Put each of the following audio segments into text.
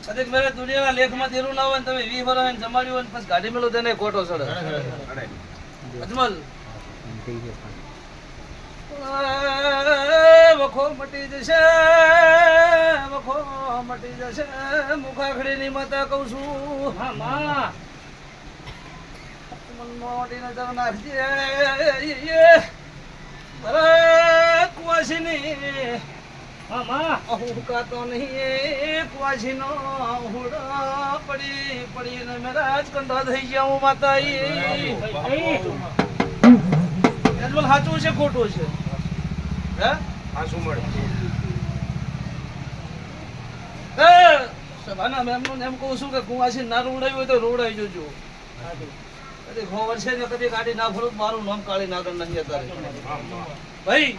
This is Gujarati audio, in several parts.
કદીક મેરે દુનિયાના લેખમાં દેરું ના હોય ને તમે 20 વર્ષ એને જમાડ્યું હોય ને પછી ગાડી મેલો તેને ખોટો સડે. અજમલ વખો મટી જશે, વખો મટી જશે, મુખાખડીની માતા કહું છું. હા માં મોટી નજર નાખજે. ભરત કુવાસીની હા માં અહુકાતો નહીં, કુવાસીનો હુડા પડી પડીને મેરા જ કંઠા થઈ ગયા હું માતા. અજમલ સાચું છે ખોટું છે? હે સાચું મળે. સભાના મેમનું એમ કહું છું કે કુવાસી ના રોવડાવ્યું હોય તો રોવડાવી જોજો. કદી ખબર છે ને કદી ગાડી ના ફરું મારું નામ કાળી નાગર નહીં અત્યારે ભાઈ.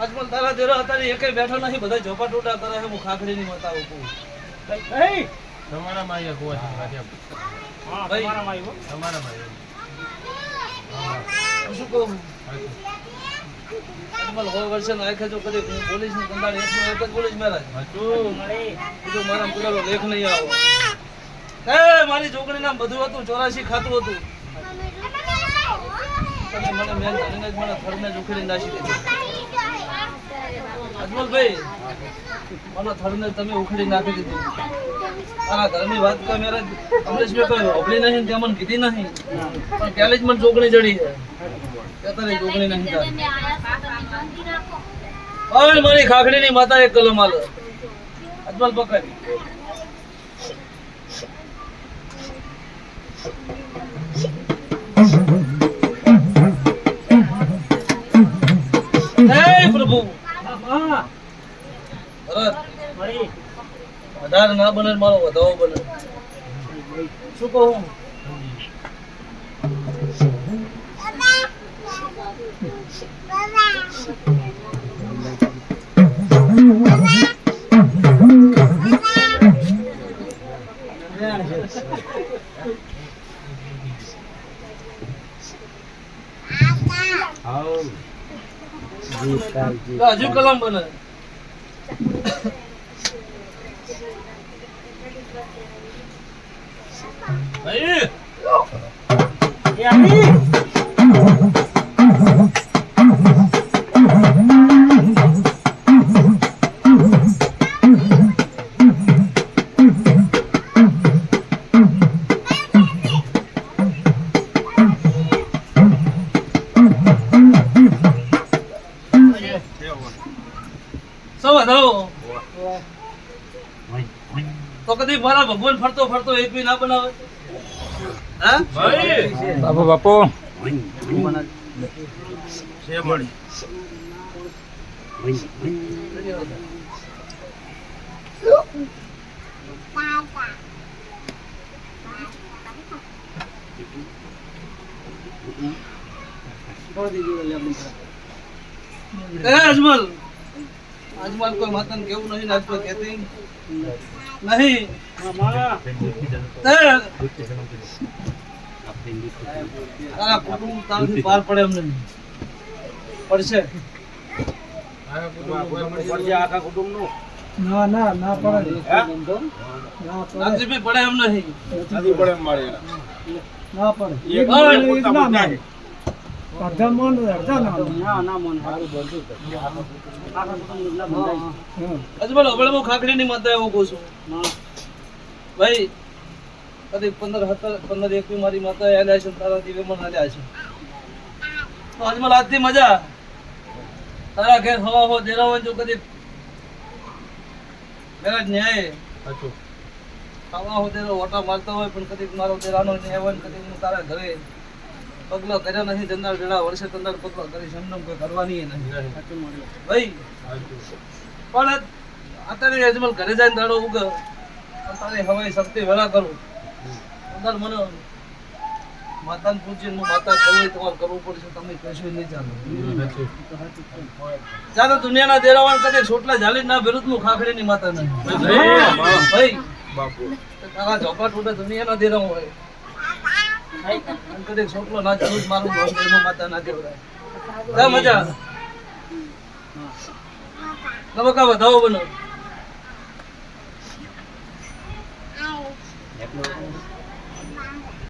અજમલ તારા દેરો અત્યારે એકે બેઠો નથી, બધા ઝોપા ટોટા કરે છે. હું ખાખડીની માતા કહું તમારા માયા કુવાસી હા તમારા માયો તમારા માયો શું કહું અજમલ હો વર્ષે નાખે જો કદી પોલીસ ની કંદાળ એક જ પોલીસ મેરા બીજું મારા પૂરો લેખ નહીં આવો. મારી છોકરી નામ બધું હતું 84 ખાતું હતું. તમે મને મેન કરીને જ મને થડને જ ઉખેડી નાખી દીધી. અજમલભાઈ મને થડને તમે ઉખેડી નાખી દીધી. તારા ઘરની વાત કા મેરા અમરેશભાઈ કોઈ હોબળી નહીં તે મને કીધી નહીં, પણ ત્યારે જ મને ચોકડી જડી છે. અત્યારે ચોકડી નહીં થાય. મારી ખાખડીની માતા એક કલમ આલે. અજમલ પકડ. પ્રભુ વધારે ના બને મારો વધાવો બને. શું કહું હજુ કલમ બને. તો કદી મારા ભગવાન ફરતો ફરતો એક બી ના બનાવે. બાપુ બાપુ અજમલ અજમલ કોઈ માતા ને કેવું નહીં, નાચતો કહેતી નહીં. તારા કુટુંબ તારથી પાર પડે એમ નહીં પડશે. આખા કુટુંબ નું ના ના ના પડે નથી પડે એમ નહીં ના પડે. ખાખડીની માતા એવું કહું છું ભાઈ. કદી 15-21 મારી માતા આલ્યા છે, તારા દીવે મને આલ્યા છે. તો અજમલ આજથી મજા તારા ઘેર હવા હો દેરા હોય જો કદી મેરા ન્યાય ખાવા હો દેરો ઓટા મારતા હોય પણ કદી મારો દેરાનો ન્યાય હોય કદી હું તારા ઘરે પગલો કર્યા નથી. જંદાળ જેડા વર્ષે તંદાળ પગલો કરી સમનમ કોઈ કરવાની નહીં ભાઈ. પણ અત્યારે અજમલ ઘરે જાય દાડો ઉગ તારે હવાઈ શક્તિ વેલા કરું અંદર મને માતાને પૂછીને હું માતા કહું તમારે કરવું પડશે. તમે કશું નહીં ચાલો ચાલો દુનિયાના દેરાવાન કદી છોટલા ઝાલી ના વિરુદ્ધ નું ખાખડીની માતા નહીં ભાઈ. તારા ઝોપા ટૂટે દુનિયાના દેરાવ હોય કદી છોકરો ના ચાલુ મારું માતા ના કેવડાય. મજા બકા વધાવો બનો